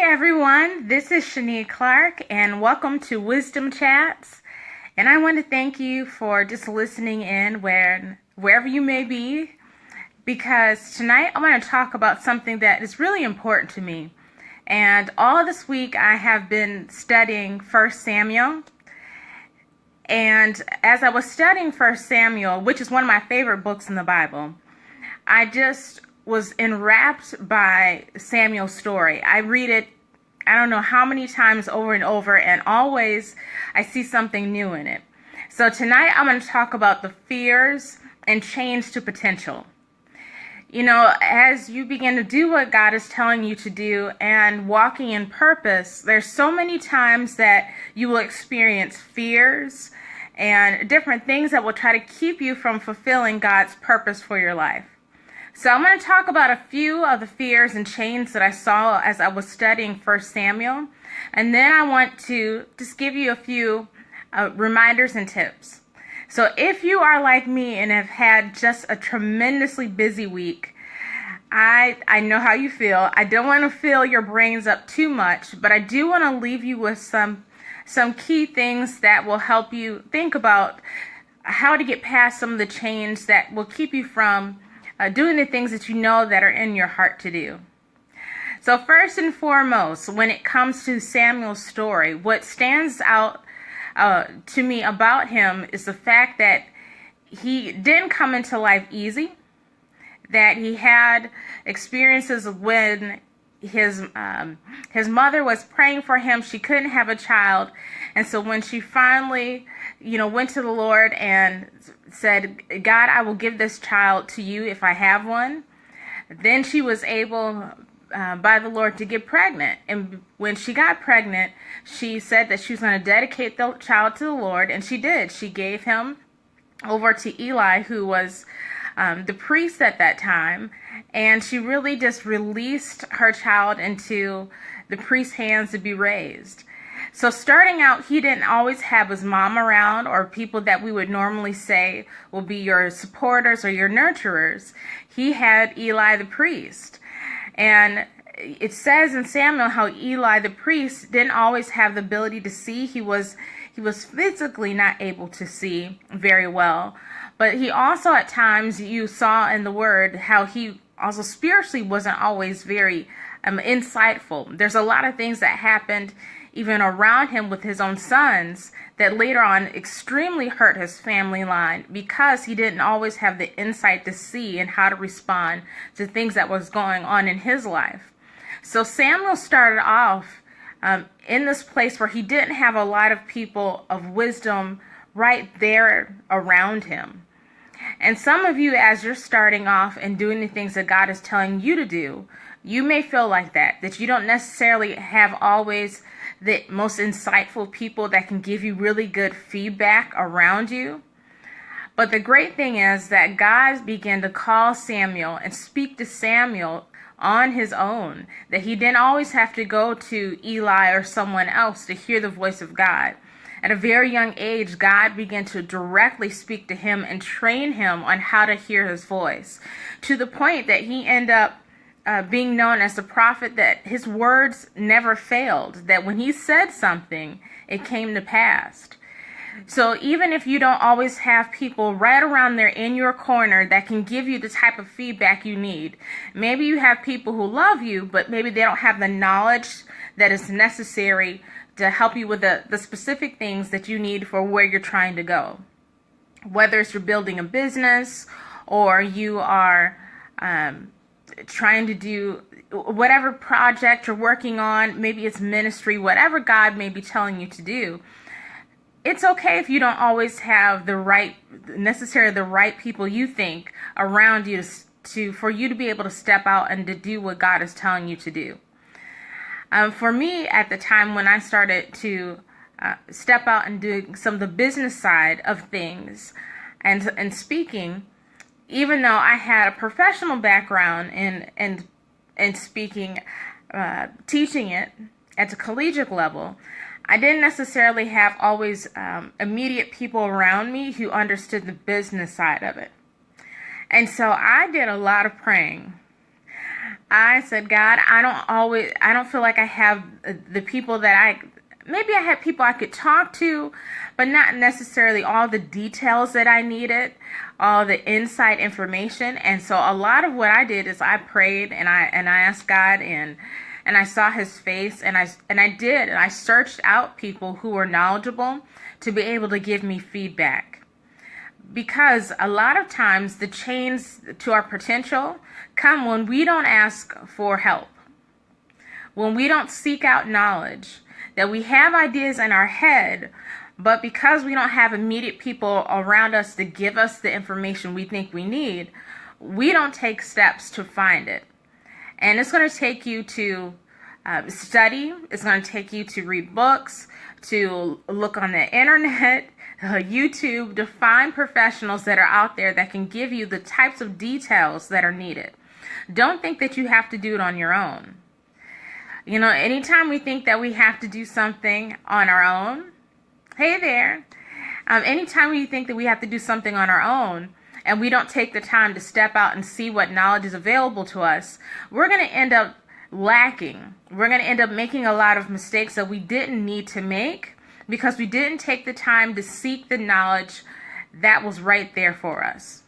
everyone, this is Shani Clark, and welcome to Wisdom Chats. And I want to thank you for just listening in wherever you may be, because tonight I want to talk about something that is really important to me. And all this week I have been studying 1 Samuel. And as I was studying 1 Samuel, which is one of my favorite books in the Bible, I just was enwrapped by Samuel's story. I read it, I don't know how many times over and over, and always I see something new in it. So tonight I'm going to talk about the fears and change to potential. You know, as you begin to do what God is telling you to do and walking in purpose, there's so many times that you will experience fears and different things that will try to keep you from fulfilling God's purpose for your life. So I'm going to talk about a few of the fears and chains that I saw as I was studying 1 Samuel. And then I want to just give you a few reminders and tips. So if you are like me and have had just a tremendously busy week, I know how you feel. I don't want to fill your brains up too much, but I do want to leave you with some key things that will help you think about how to get past some of the chains that will keep you from doing the things that you know that are in your heart to do. So first and foremost, when it comes to Samuel's story, what stands out to me about him is the fact that he didn't come into life easy, that he had experiences when his mother was praying for him. She couldn't have a child, and so when she finally went to the Lord and said, God, I will give this child to you if I have one, then she was able by the Lord to get pregnant. And when she got pregnant, she said that she was going to dedicate the child to the Lord, and she did. She gave him over to Eli, who was the priest at that time, and she really just released her child into the priest's hands to be raised. So starting out, he didn't always have his mom around or people that we would normally say will be your supporters or your nurturers. He had Eli the Priest. And it says in Samuel how Eli the Priest didn't always have the ability to see. He was physically not able to see very well. But he also at times, you saw in the Word, how he also spiritually wasn't always very insightful. There's a lot of things that happened even around him with his own sons that later on extremely hurt his family line, because he didn't always have the insight to see and how to respond to things that was going on in his life. So Samuel started off in this place where he didn't have a lot of people of wisdom right there around him. And some of you, as you're starting off and doing the things that God is telling you to do, you may feel like that you don't necessarily have always the most insightful people that can give you really good feedback around you. But the great thing is that God began to call Samuel and speak to Samuel on his own, that he didn't always have to go to Eli or someone else to hear the voice of God. At a very young age, God began to directly speak to him and train him on how to hear his voice, to the point that he ended up being known as the prophet that his words never failed, that when he said something, it came to pass. So even if you don't always have people right around there in your corner that can give you the type of feedback you need, maybe you have people who love you, but maybe they don't have the knowledge that is necessary to help you with the specific things that you need for where you're trying to go. Whether it's you're building a business or you are trying to do whatever project you're working on, maybe it's ministry, whatever God may be telling you to do, it's okay if you don't always have the right people you think around you for you to be able to step out and to do what God is telling you to do. For me, at the time when I started to step out and do some of the business side of things and speaking, even though I had a professional background in speaking, teaching it at the collegiate level, I didn't necessarily have always immediate people around me who understood the business side of it. And so I did a lot of praying. I said, God, I don't feel like I have the people maybe I had people I could talk to, but not necessarily all the details that I needed, all the inside information. And so a lot of what I did is I prayed and I asked God, and I saw his face, and I searched out people who were knowledgeable to be able to give me feedback. Because a lot of times the chains to our potential come when we don't ask for help, when we don't seek out knowledge, that we have ideas in our head, but because we don't have immediate people around us to give us the information we think we need, we don't take steps to find it. And it's going to take you to study. It's going to take you to read books, to look on the internet, YouTube, to find professionals that are out there that can give you the types of details that are needed. Don't think that you have to do it on your own. You know, anytime we think that we have to do something on our own, hey there, anytime we think that we have to do something on our own and we don't take the time to step out and see what knowledge is available to us, we're going to end up lacking. We're going to end up making a lot of mistakes that we didn't need to make because we didn't take the time to seek the knowledge that was right there for us.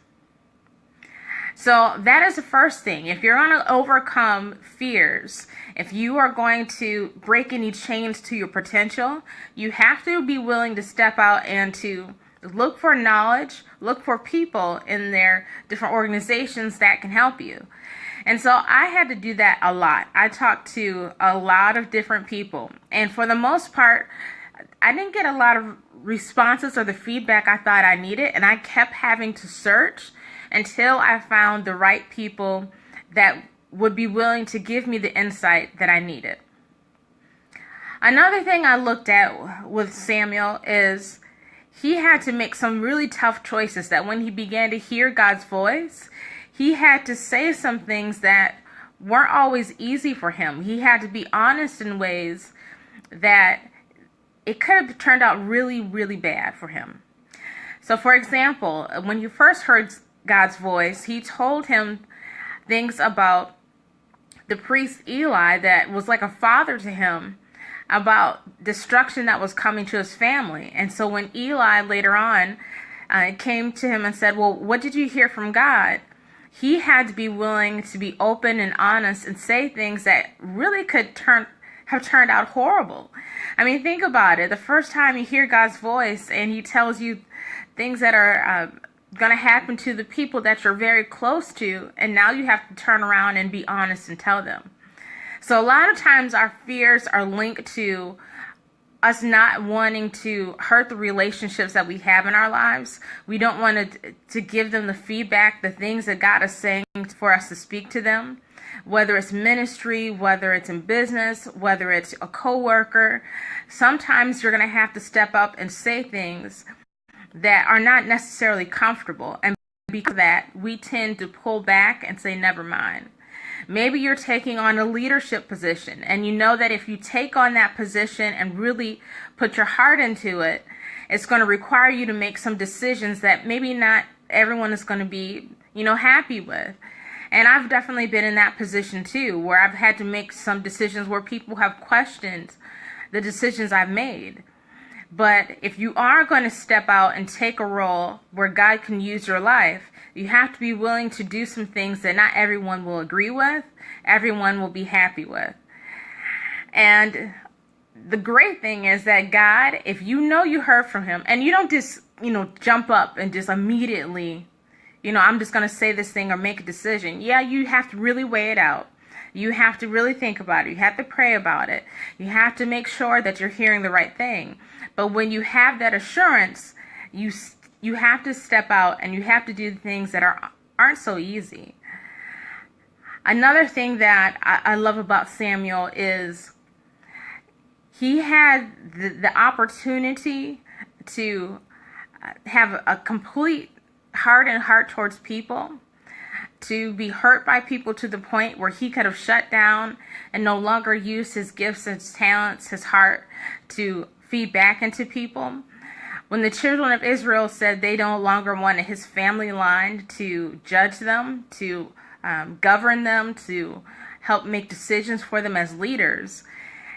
So that is the first thing. If you're going to overcome fears, if you are going to break any chains to your potential, you have to be willing to step out and to look for knowledge, look for people in their different organizations that can help you. And so I had to do that a lot. I talked to a lot of different people. And for the most part, I didn't get a lot of responses or the feedback I thought I needed. And I kept having to search until I found the right people that would be willing to give me the insight that I needed. Another thing I looked at with Samuel is he had to make some really tough choices, that when he began to hear God's voice, he had to say some things that weren't always easy for him. He had to be honest in ways that it could have turned out really, really bad for him. So for example, when he first heard God's voice, he told him things about the priest Eli that was like a father to him, about destruction that was coming to his family. And so when Eli later on came to him and said, well, what did you hear from God? He had to be willing to be open and honest and say things that really could have turned out horrible. I mean, think about it. The first time you hear God's voice and he tells you things that are going to happen to the people that you're very close to, and now you have to turn around and be honest and tell them. So a lot of times our fears are linked to us not wanting to hurt the relationships that we have in our lives. We don't want to give them the feedback, the things that God is saying for us to speak to them, whether it's ministry, whether it's in business, whether it's a coworker. Sometimes you're going to have to step up and say things that are not necessarily comfortable. And because of that, we tend to pull back and say, never mind. Maybe you're taking on a leadership position, and you know that if you take on that position and really put your heart into it, it's going to require you to make some decisions that maybe not everyone is going to be, happy with. And I've definitely been in that position too, where I've had to make some decisions where people have questioned the decisions I've made. But if you are going to step out and take a role where God can use your life, you have to be willing to do some things that not everyone will agree with, everyone will be happy with. And the great thing is that God, if you know you heard from him, and you don't just, jump up and just immediately, I'm just going to say this thing or make a decision. Yeah, you have to really weigh it out. You have to really think about it. You have to pray about it. You have to make sure that you're hearing the right thing. But when you have that assurance, you have to step out and you have to do things that aren't so easy. Another thing that I love about Samuel is he had the opportunity to have a complete heart and heart towards people, to be hurt by people to the point where he could have shut down and no longer used his gifts, his talents, his heart to feed back into people. When the children of Israel said they no longer wanted his family line to judge them, to govern them, to help make decisions for them as leaders,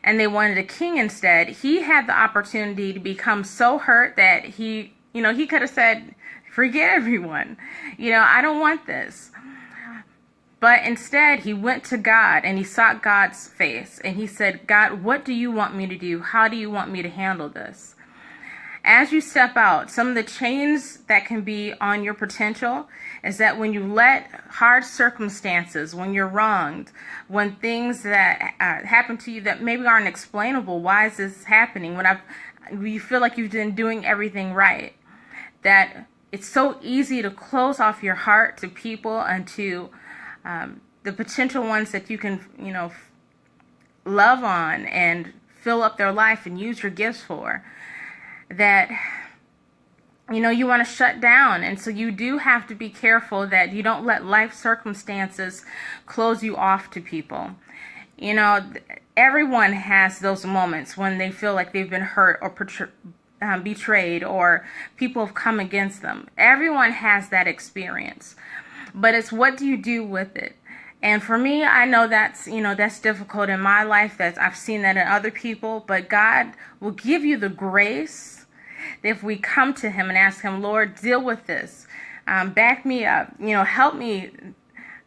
and they wanted a king instead, he had the opportunity to become so hurt that he could have said, forget everyone. I don't want this. But instead, he went to God and he sought God's face. And he said, God, what do you want me to do? How do you want me to handle this? As you step out, some of the chains that can be on your potential is that when you let hard circumstances, when you're wronged, when things that happen to you that maybe aren't explainable, why is this happening? When you feel like you've been doing everything right, that it's so easy to close off your heart to people and to the potential ones that you can, love on and fill up their life and use your gifts for, that, you want to shut down. And so you do have to be careful that you don't let life circumstances close you off to people. Everyone has those moments when they feel like they've been hurt or betrayed, or people have come against them. Everyone has that experience. But it's what do you do with it? And for me, I know that's difficult in my life. I've seen that in other people. But God will give you the grace if we come to him and ask him, Lord, deal with this. Back me up. Help me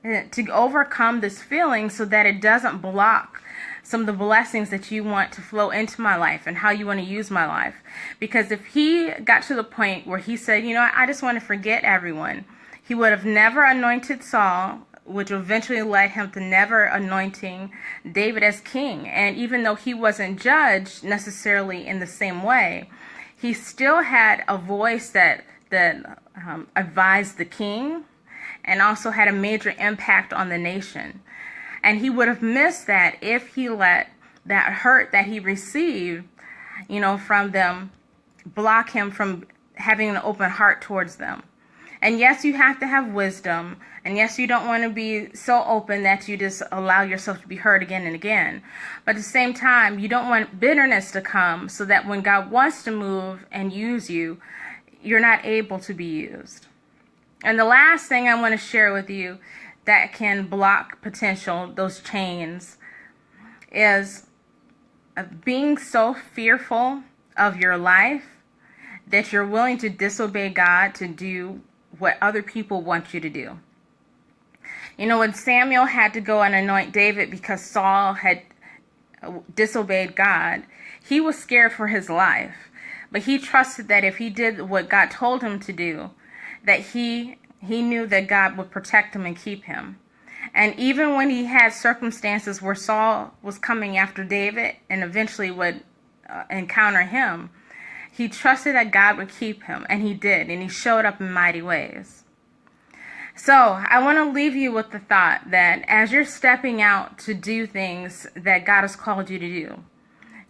to overcome this feeling so that it doesn't block some of the blessings that you want to flow into my life and how you want to use my life. Because if he got to the point where he said, I just want to forget everyone, he would have never anointed Saul, which eventually led him to never anointing David as king. And even though he wasn't judged necessarily in the same way, he still had a voice that advised the king and also had a major impact on the nation. And he would have missed that if he let that hurt that he received, from them block him from having an open heart towards them. And yes, you have to have wisdom. And yes, you don't want to be so open that you just allow yourself to be hurt again and again. But at the same time, you don't want bitterness to come so that when God wants to move and use you, you're not able to be used. And the last thing I want to share with you that can block potential, those chains, is being so fearful of your life that you're willing to disobey God to do what other people want you to do. When Samuel had to go and anoint David because Saul had disobeyed God, he was scared for his life. But he trusted that if he did what God told him to do, that he knew that God would protect him and keep him. And even when he had circumstances where Saul was coming after David and eventually would encounter him, he trusted that God would keep him, and he did, and he showed up in mighty ways. So I want to leave you with the thought that as you're stepping out to do things that God has called you to do,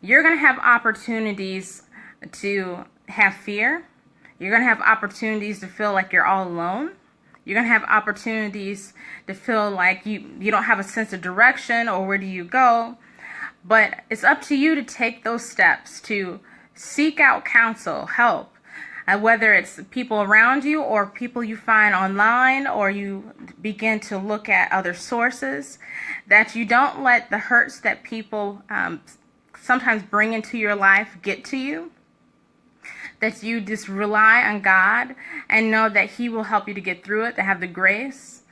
you're going to have opportunities to have fear. You're going to have opportunities to feel like you're all alone. You're going to have opportunities to feel like you don't have a sense of direction or where do you go. But it's up to you to take those steps to seek out counsel, help, whether it's people around you or people you find online, or you begin to look at other sources, that you don't let the hurts that people sometimes bring into your life get to you, that you just rely on God and know that he will help you to get through it, to have the grace,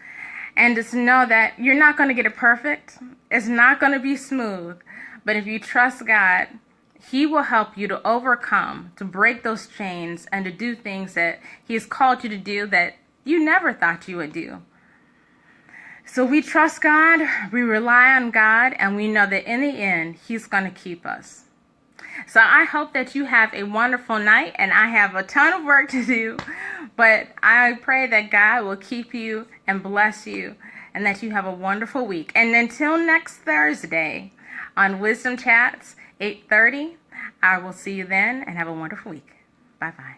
and just know that you're not going to get it perfect. It's not going to be smooth, but if you trust God, he will help you to overcome, to break those chains, and to do things that he has called you to do that you never thought you would do. So we trust God, we rely on God, and we know that in the end, he's going to keep us. So I hope that you have a wonderful night, and I have a ton of work to do, but I pray that God will keep you and bless you, and that you have a wonderful week. And until next Thursday on Wisdom Chats, 8:30, I will see you then, and have a wonderful week. Bye-bye.